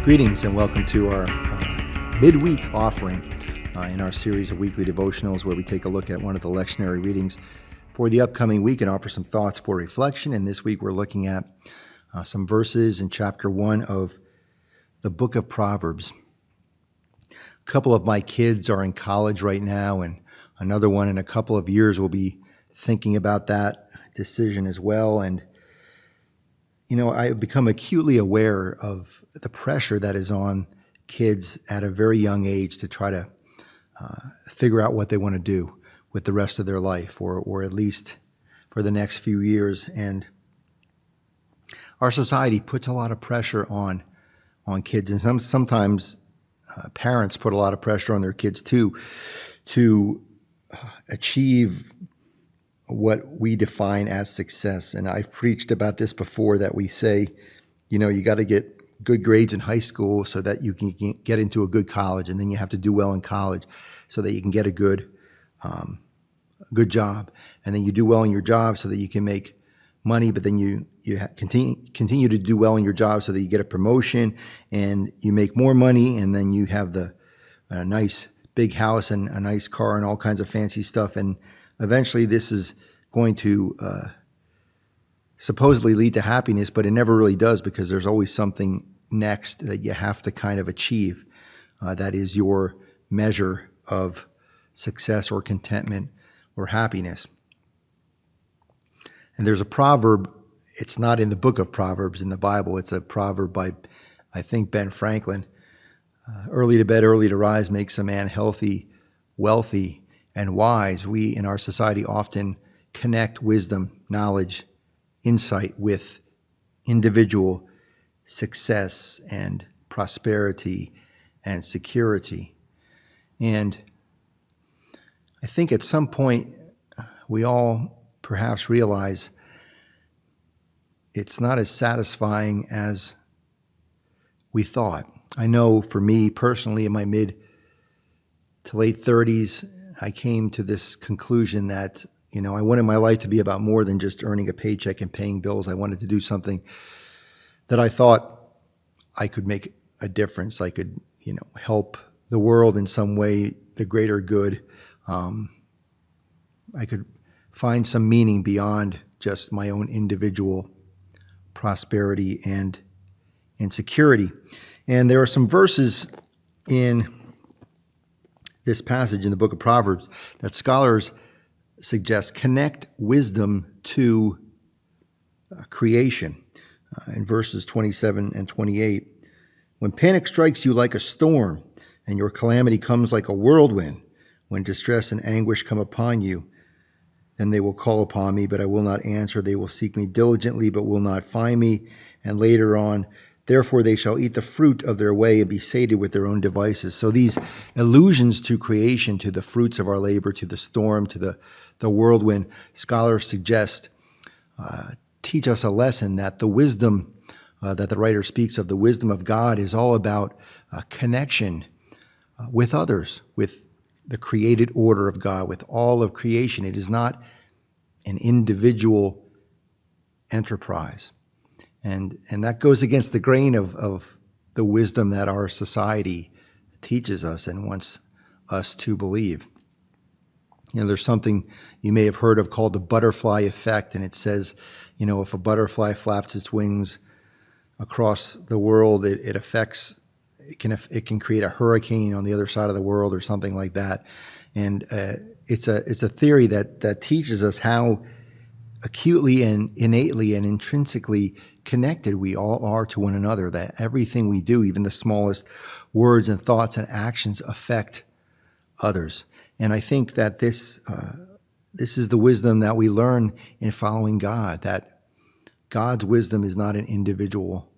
Greetings and welcome to our midweek offering in our series of weekly devotionals where we take a look at one of the lectionary readings for the upcoming week and offer some thoughts for reflection. And this week we're looking at some verses in chapter 1 of the book of Proverbs. A couple of my kids are in college right now, and another one in a couple of years will be thinking about that decision as well. And I've become acutely aware of the pressure that is on kids at a very young age to try to figure out what they want to do with the rest of their life, or at least for the next few years. And our society puts a lot of pressure on kids, and sometimes parents put a lot of pressure on their kids too, to achieve what we define as success. And I've preached about this before, that we say, you got to get good grades in high school so that you can get into a good college, and then you have to do well in college so that you can get a good job, and then you do well in your job so that you can make money, but then you continue to do well in your job so that you get a promotion and you make more money, and then you have a nice big house and a nice car and all kinds of fancy stuff. And eventually this is going to supposedly lead to happiness, but it never really does, because there's always something next that you have to kind of achieve. That is your measure of success or contentment or happiness. And there's a proverb. It's not in the book of Proverbs in the Bible. It's a proverb by, I think, Ben Franklin. Early to bed, early to rise makes a man healthy, wealthy, and wise. We in our society often connect wisdom, knowledge, insight with individual success and prosperity and security. And I think at some point we all perhaps realize it's not as satisfying as we thought. I know for me personally, in my mid to late 30s, I came to this conclusion that, I wanted my life to be about more than just earning a paycheck and paying bills. I wanted to do something that I thought I could make a difference. I could, help the world in some way, the greater good. I could find some meaning beyond just my own individual prosperity and security. And there are some verses in this passage in the book of Proverbs that scholars suggest connect wisdom to creation. In verses 27 and 28, when panic strikes you like a storm, and your calamity comes like a whirlwind, when distress and anguish come upon you, then they will call upon me, but I will not answer. They will seek me diligently, but will not find me. And later on, therefore they shall eat the fruit of their way and be sated with their own devices. So these allusions to creation, to the fruits of our labor, to the storm, to the whirlwind, scholars suggest teach us a lesson that the wisdom that the writer speaks of, the wisdom of God, is all about connection with others, with the created order of God, with all of creation. It is not an individual enterprise. And that goes against the grain of the wisdom that our society teaches us and wants us to believe. There's something you may have heard of called the butterfly effect, and it says, if a butterfly flaps its wings across the world, it can create a hurricane on the other side of the world or something like that. And it's a theory that teaches us how acutely and innately and intrinsically connected we all are to one another, that everything we do, even the smallest words and thoughts and actions, affect others. And I think that this is the wisdom that we learn in following God, that God's wisdom is not an individual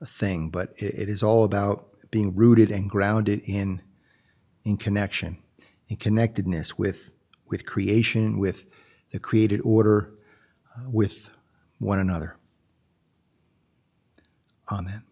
thing, but it is all about being rooted and grounded in connection, in connectedness with creation, with the created order, with one another. Amen.